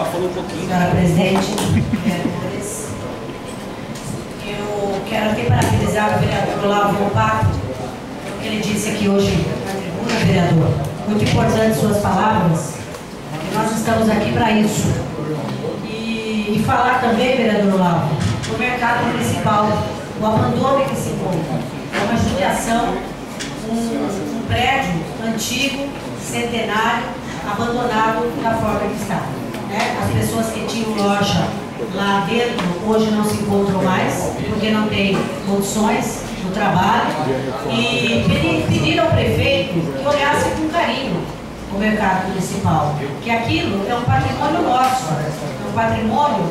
falou um pouquinho. Senhora presidente, vereadores, eu quero aqui parabenizar o vereador Olavo Volpato, porque ele disse aqui hoje na tribuna, vereador, muito importante suas palavras, que nós estamos aqui para isso. E falar também, vereador Olavo, do mercado municipal, o abandono que se encontra, é uma judiação, um prédio antigo, centenário, abandonado da forma que está. Né? As pessoas que tinham loja lá dentro hoje não se encontram mais, porque não tem condições no trabalho, e pediram ao prefeito que olhasse com carinho o mercado municipal, que aquilo é um patrimônio nosso, é um patrimônio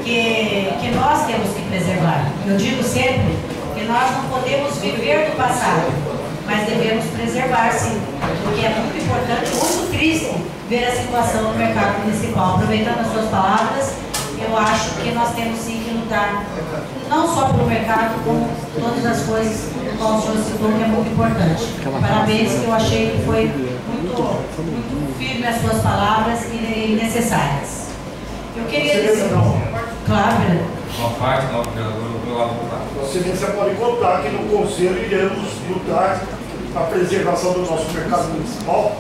que nós temos que preservar. Eu digo sempre que nós não podemos viver do passado, mas devemos preservar, sim, porque é muito importante, muito triste ver a situação no mercado municipal. Aproveitando as suas palavras, eu acho que nós temos sim que lutar, não só pelo mercado, como todas as coisas do qual o senhor citou, que é muito importante. Parabéns, que eu achei que foi muito firme as suas palavras e necessárias. Eu queria dizer... Claro, vereador. Uma parte do vereador do lado do lado. Vossa Excelência pode contar que no Conselho iremos lutar a preservação do nosso mercado municipal,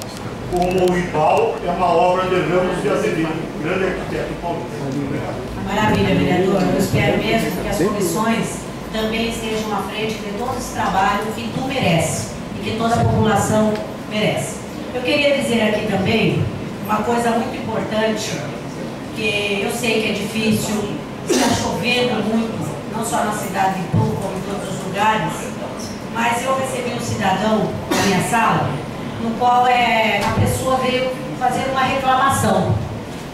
como o IBAL é uma obra de Ramos de Azevedo, grande arquiteto paulista. Maravilha, vereador. Eu espero mesmo que as comissões também estejam à frente de todo esse trabalho que tu merece e que toda a população merece. Eu queria dizer aqui também uma coisa muito importante, que eu sei que é difícil, está chovendo muito, não só na cidade de Itu, como em todos os lugares, mas eu recebi um cidadão na minha sala, no qual a pessoa veio fazer uma reclamação.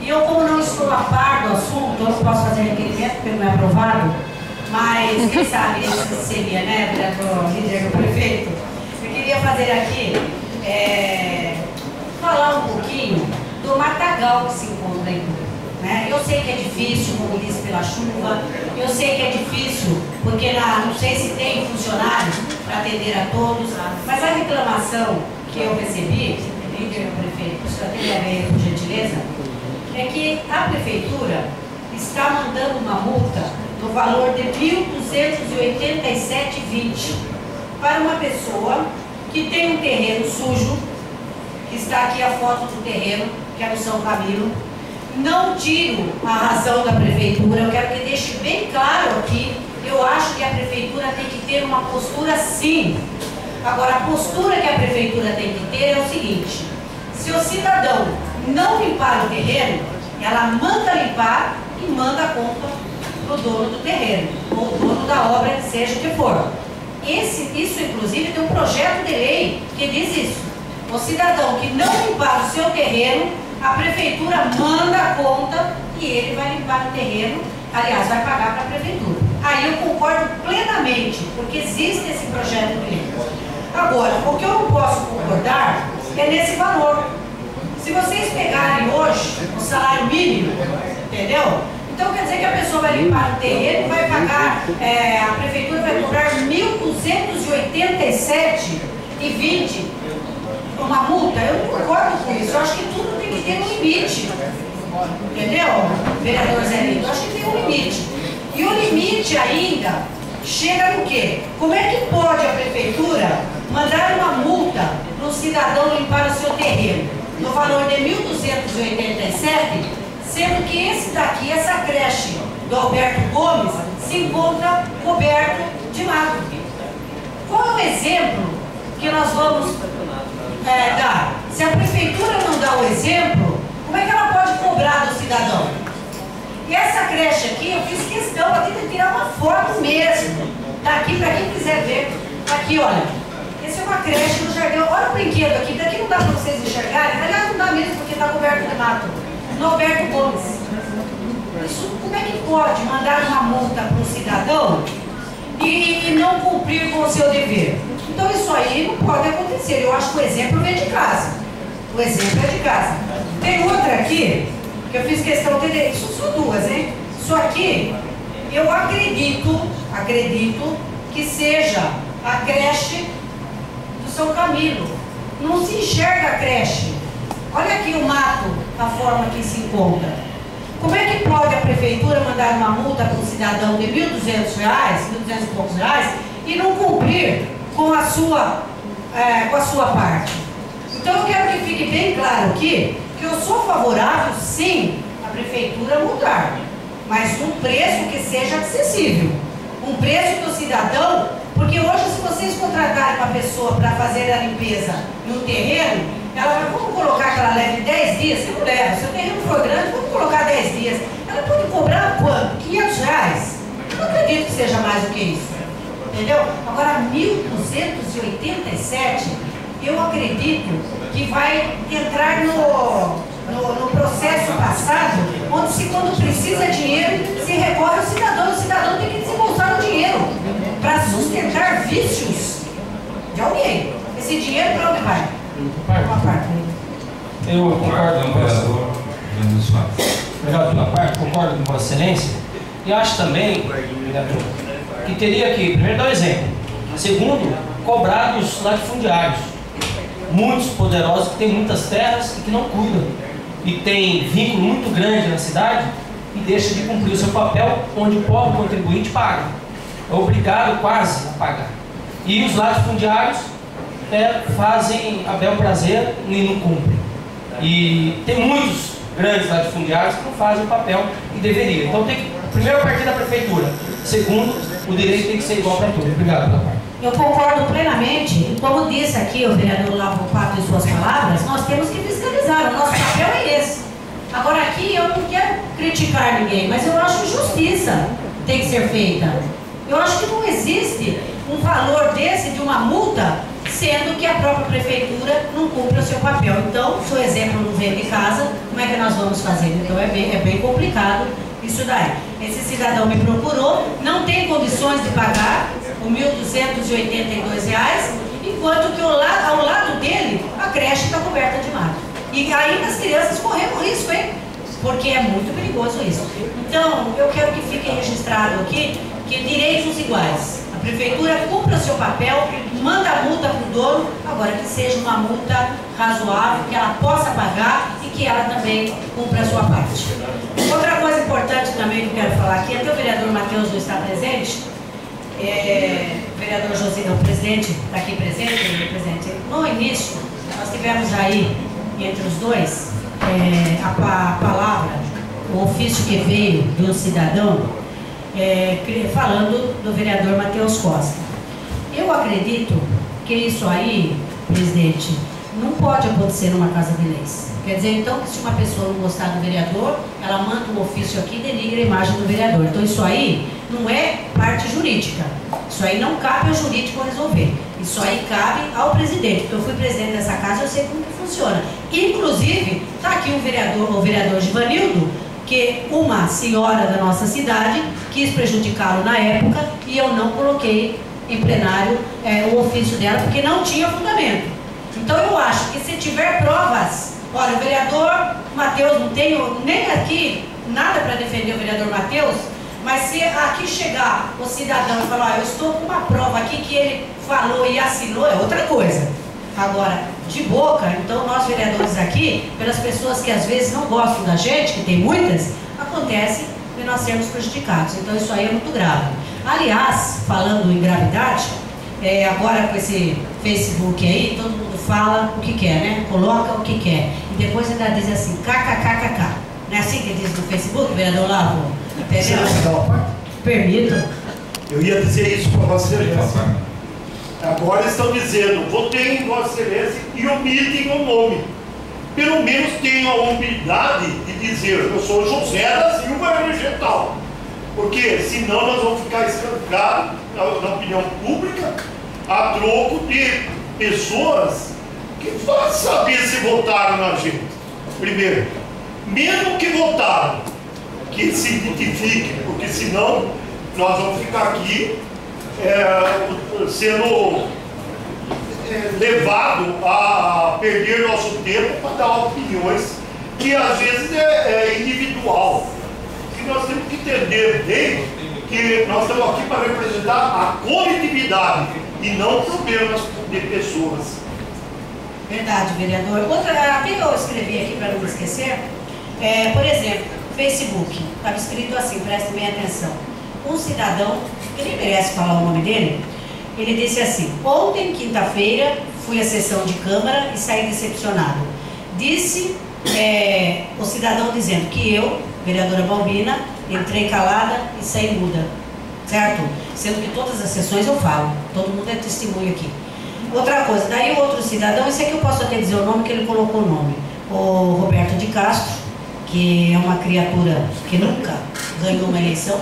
E eu, como não estou a par do assunto, eu não posso fazer requerimento porque não é aprovado, mas quem sabe esse seria, né, vereador líder do prefeito? Eu queria fazer aqui, falar um pouquinho do matagal que se encontra em Itu. Né? Eu sei que é difícil, como disse, pela chuva, eu sei que é difícil, porque não sei se tem funcionário para atender a todos, mas a reclamação que eu recebi, líder do prefeito, por por gentileza, é que a prefeitura está mandando uma multa no valor de R$ 1.287,20 para uma pessoa que tem um terreno sujo, que está aqui a foto do terreno, que é no São Camilo. Não tiro a razão da prefeitura, eu quero que deixe bem claro aqui, eu acho que a prefeitura tem que ter uma postura sim. Agora, a postura que a prefeitura tem que ter é o seguinte: se o cidadão não limpar o terreno, ela manda limpar e manda a conta para o dono do terreno, ou o dono da obra, que seja o que for. Isso, inclusive, tem um projeto de lei que diz isso. O cidadão que não limpar o seu terreno, a prefeitura manda a conta e ele vai limpar o terreno, aliás, vai pagar para a prefeitura. Aí eu concordo plenamente, porque existe esse projeto de lei. Agora, o que eu não posso concordar é nesse valor. Se vocês pegarem hoje o salário mínimo, entendeu? Então quer dizer que a pessoa vai limpar o terreno e vai pagar, a prefeitura vai cobrar R$ 1.287,20 uma multa. Eu não concordo com isso. Eu acho que tudo tem que ter um limite. Entendeu, vereador Zé Lito? Eu acho que tem um limite. E o limite ainda chega no quê? Como é que pode a prefeitura mandar uma multa para o cidadão limpar o seu terreno no valor de R$ 1.287, sendo que esse daqui, essa creche do Alberto Gomes, se encontra coberto de mato? Qual é o exemplo que nós vamos dar? Se a prefeitura não dá o exemplo, como é que ela pode cobrar do cidadão? E essa creche aqui, eu fiz questão aqui de tirar uma foto mesmo. Daqui, para quem quiser ver. Aqui, olha. Essa é uma creche no jardim. Olha o brinquedo aqui. Daqui não dá para vocês enxergarem. Aliás, não dá mesmo, porque está coberto de mato. No Alberto Gomes. Isso, como é que pode mandar uma multa para o cidadão e não cumprir com o seu dever? Então isso aí não pode acontecer. Eu acho que o exemplo vem de casa. O exemplo é de casa. Tem outra aqui, que eu fiz questão de... Isso são duas, hein? Isso aqui, eu acredito que seja a creche do São Camilo. Não se enxerga a creche. Olha aqui o mato, a forma que se encontra. prefeitura mandar uma multa para um cidadão de R$ 1.200, R$ 1.200 e poucos reais, e não cumprir com a sua parte. Então eu quero que fique bem claro aqui que eu sou favorável, sim, a prefeitura multar, mas num preço que seja acessível. Um preço do cidadão, porque hoje se vocês contratarem uma pessoa para fazer a limpeza no terreno, ela vai, vamos colocar que ela leve 10 dias, você não leva, se o terreno for grande, vamos colocar 10 dias. Ela pode cobrar quanto? R$ 500 reais? Eu não acredito que seja mais do que isso. Entendeu? Agora, 1.287, eu acredito que vai entrar no processo passado, onde se quando precisa dinheiro, se recorre ao cidadão. O cidadão tem que desembolsar o dinheiro para sustentar vícios de alguém. Esse dinheiro para onde vai? Uma parte. Eu concordo com o vereador. Obrigado pela parte, concordo com Vossa Excelência. E acho também, vereador, que teria que, primeiro, dar um exemplo. Segundo, cobrar dos latifundiários. Muitos poderosos que têm muitas terras e que não cuidam. E tem vínculo muito grande na cidade e deixa de cumprir o seu papel, onde o pobre contribuinte paga. É obrigado quase a pagar. E os latifundiários fazem a bel prazer e não cumprem. E tem muitos grandes latifundiários que não fazem o papel que deveria. Então tem que, primeiro, partir da prefeitura. Segundo, o direito tem que ser igual para todos. Obrigado pela parte. Eu concordo plenamente, e como disse aqui o vereador Lavo Pato em suas palavras, nós temos que fiscalizar, o nosso papel é esse. Agora aqui eu não quero criticar ninguém, mas eu acho justiça tem que ser feita. Eu acho que não existe um valor desse de uma multa, sendo que a própria prefeitura não cumpre o seu papel. Então, se o exemplo não vem de casa, como é que nós vamos fazer? Então é bem complicado isso daí. Esse cidadão me procurou, não tem condições de pagar o R$ 1.282, enquanto que ao lado dele a creche está coberta de mato. E ainda as crianças correndo risco, hein? Porque é muito perigoso isso. Então, eu quero que fique registrado aqui que direitos iguais. A prefeitura cumpra o seu papel, manda a multa para o dono, agora que seja uma multa razoável, que ela possa pagar e que ela também cumpra a sua parte. Outra coisa importante também que eu quero falar aqui, até o vereador Matheus não está presente, o vereador José, o presidente está aqui presente, no início nós tivemos aí, entre os dois, a palavra, o ofício que veio do cidadão, falando do vereador Matheus Costa. Eu acredito que isso aí, presidente, não pode acontecer numa casa de leis. Quer dizer, então, que se uma pessoa não gostar do vereador, ela manda um ofício aqui e denigra a imagem do vereador. Então, isso aí não é parte jurídica. Isso aí não cabe ao jurídico resolver. Isso aí cabe ao presidente. Porque eu fui presidente dessa casa, eu sei como que funciona. Inclusive, está aqui o vereador Givanildo, que uma senhora da nossa cidade quis prejudicá-lo na época e eu não coloquei em plenário o ofício dela, porque não tinha fundamento. Então eu acho que se tiver provas, olha, o vereador Matheus, não tenho nem aqui nada para defender o vereador Matheus, mas se aqui chegar o cidadão e falar, eu estou com uma prova aqui que ele falou e assinou, é outra coisa. Agora, de boca, então nós vereadores aqui, pelas pessoas que às vezes não gostam da gente, que tem muitas, acontece de nós sermos prejudicados. Então isso aí é muito grave. Aliás, falando em gravidade, agora com esse Facebook aí, todo mundo fala o que quer, né? Coloca o que quer. E depois ainda diz assim, kkkk. Não é assim que diz no Facebook, vereador Lavo? Entendeu? Permito. Eu ia dizer isso para Vossa Excelência. Agora estão dizendo, votei em Vossa Excelência e omitem o nome. Pelo menos tenham a humildade de dizer, eu sou José da Silva Vegetal. Porque senão nós vamos ficar escancados na opinião pública a troco de pessoas que vão saber se votaram na gente. Primeiro, mesmo que votaram, que se identifiquem, porque senão nós vamos ficar aqui sendo levado a perder nosso tempo para dar opiniões que às vezes é individual. E nós temos que entender bem que nós estamos aqui para representar a coletividade e não problemas de pessoas. Verdade, vereador. Outra, até eu escrevi aqui para não me esquecer, por exemplo, Facebook, estava escrito assim, prestem bem atenção. Um cidadão, que nem merece falar o nome dele, ele disse assim: ontem, quinta-feira, fui à sessão de Câmara e saí decepcionado. Disse o cidadão dizendo que eu, vereadora Balbina, entrei calada e saí muda, certo? Sendo que todas as sessões eu falo, todo mundo é testemunho aqui. Outra coisa, daí o outro cidadão, esse aqui eu posso até dizer o nome, que ele colocou o nome, o Roberto de Castro, que é uma criatura que nunca ganhou uma eleição,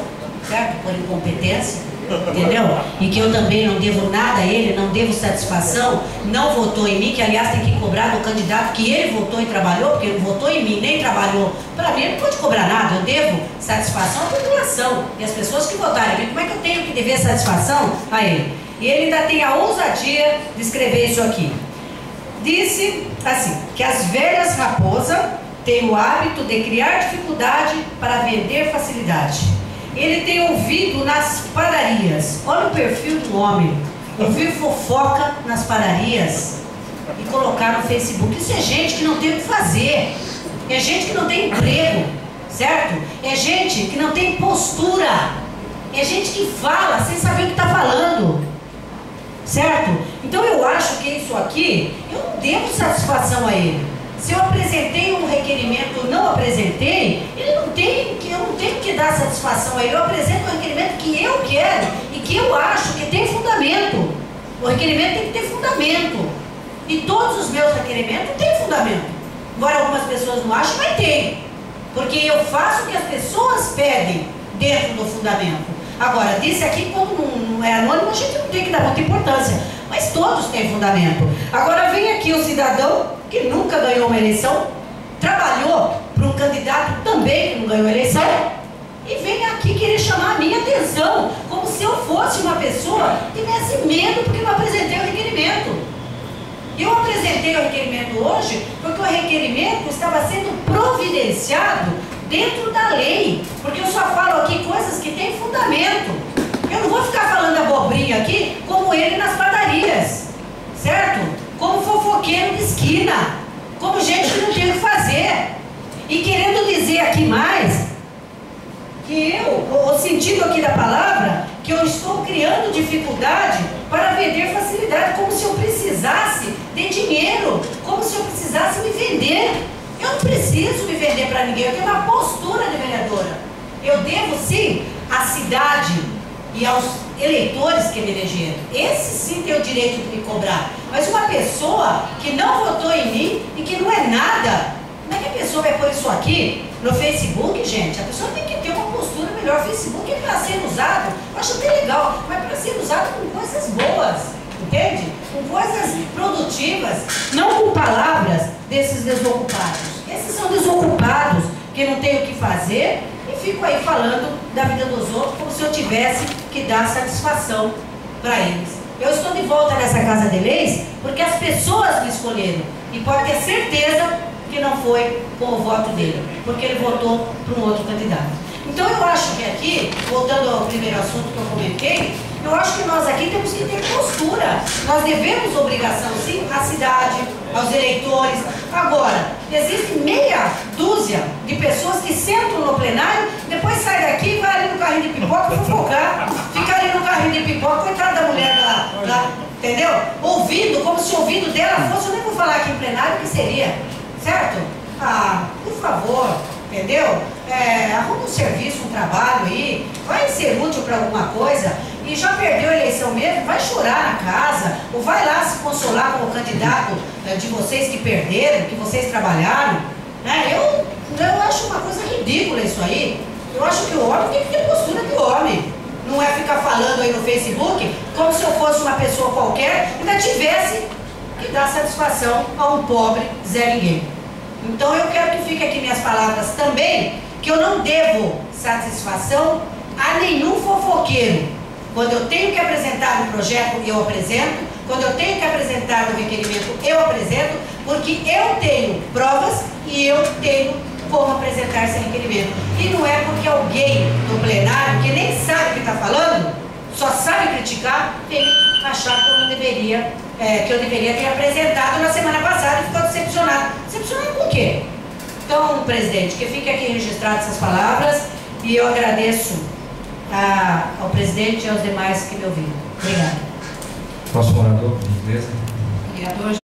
certo? Por incompetência, entendeu? E que eu também não devo nada a ele, não devo satisfação, não votou em mim, que aliás tem que cobrar do candidato que ele votou e trabalhou, porque ele votou em mim, nem trabalhou. Para mim, ele não pode cobrar nada, eu devo satisfação à população e às pessoas que votaram em mim. Como é que eu tenho que dever satisfação a ele? E ele ainda tem a ousadia de escrever isso aqui. Disse assim, que as velhas raposas têm o hábito de criar dificuldade para vender facilidade. Ele tem ouvido nas padarias. Olha o perfil do homem. Ouvir fofoca nas padarias e colocar no Facebook. Isso é gente que não tem o que fazer. É gente que não tem emprego, certo? É gente que não tem postura. É gente que fala sem saber o que está falando, certo? Então eu acho que isso aqui, eu não devo satisfação a ele. Se eu apresentei um requerimento ou não apresentei, eu não tenho que dar satisfação a ele. Eu apresento um requerimento que eu quero e que eu acho que tem fundamento. O requerimento tem que ter fundamento. E todos os meus requerimentos têm fundamento. Embora algumas pessoas não achem, mas tem. Porque eu faço o que as pessoas pedem dentro do fundamento. Agora, disse aqui, quando não é anônimo, a gente não tem que dar muita importância. Mas todos têm fundamento. Agora vem aqui o cidadão que nunca ganhou uma eleição, trabalhou para um candidato também que não ganhou a eleição, e vem aqui querer chamar a minha atenção, como se eu fosse uma pessoa que tivesse medo porque não apresentei o requerimento. Eu apresentei o requerimento hoje porque o requerimento estava sendo providenciado dentro da lei, porque eu só falo aqui coisas que têm fundamento. Eu não vou ficar falando abobrinha aqui como ele nas padarias, certo? Como fofoqueiro de esquina, como gente que não tem o que fazer. E querendo dizer aqui mais, que o sentido aqui da palavra, que eu estou criando dificuldade para vender facilidade, como se eu precisasse de dinheiro, como se eu precisasse me vender. Eu não preciso me vender para ninguém, eu tenho uma postura de vereadora. Eu devo sim à cidade e aos eleitores que me elegeram. Esse sim tem o direito de me cobrar. Mas uma pessoa que não votou em mim e que não é nada, como é que a pessoa vai pôr isso aqui no Facebook, gente? A pessoa tem que ter uma postura melhor. O Facebook é para ser usado, eu acho até legal, mas para ser usado com coisas boas, entende? Com coisas produtivas, não com palavras desses desocupados. Esses são desocupados, que não têm o que fazer e ficam aí falando da vida dos outros como se eu tivesse que dar satisfação para eles. Eu estou de volta nessa Casa de Leis porque as pessoas me escolheram e pode ter certeza que não foi com o voto dele, porque ele votou para um outro candidato. Então eu acho que aqui, voltando ao primeiro assunto que eu comentei, eu acho que nós aqui temos que ter postura. Nós devemos obrigação sim à cidade, aos eleitores. Agora, existe meia dúzia de pessoas que sentam no plenário, depois sai daqui e vai ali no carrinho de pipoca fofocar. Fica ali no carrinho de pipoca, coitada da mulher lá, entendeu? Ouvindo, como se o ouvido dela fosse, eu nem vou falar aqui em plenário, o que seria, certo? Ah, por favor, entendeu? Arruma um serviço, um trabalho aí, vai ser útil para alguma coisa. E já perdeu a eleição mesmo, vai chorar na casa, ou vai lá se consolar com o candidato de vocês que perderam, que vocês trabalharam. Eu acho uma coisa ridícula isso aí. Eu acho que o homem tem que ter postura de homem. Não é ficar falando aí no Facebook como se eu fosse uma pessoa qualquer e ainda tivesse que dar satisfação a um pobre Zé Ninguém. Então eu quero que fique aqui minhas palavras também, que eu não devo satisfação a nenhum fofoqueiro. Quando eu tenho que apresentar um projeto, eu apresento. Quando eu tenho que apresentar um requerimento, eu apresento, porque eu tenho provas e eu tenho como apresentar esse requerimento. E não é porque alguém no plenário, que nem sabe o que está falando, só sabe criticar, tem que achar que eu não deveria, que eu deveria ter apresentado na semana passada e ficou decepcionado. Decepcionado com o quê? Então, presidente, que fique aqui registrado. registradas essas palavras e eu agradeço ao presidente e aos demais que me ouviram. Obrigada. Próximo orador, por gentileza. Vereador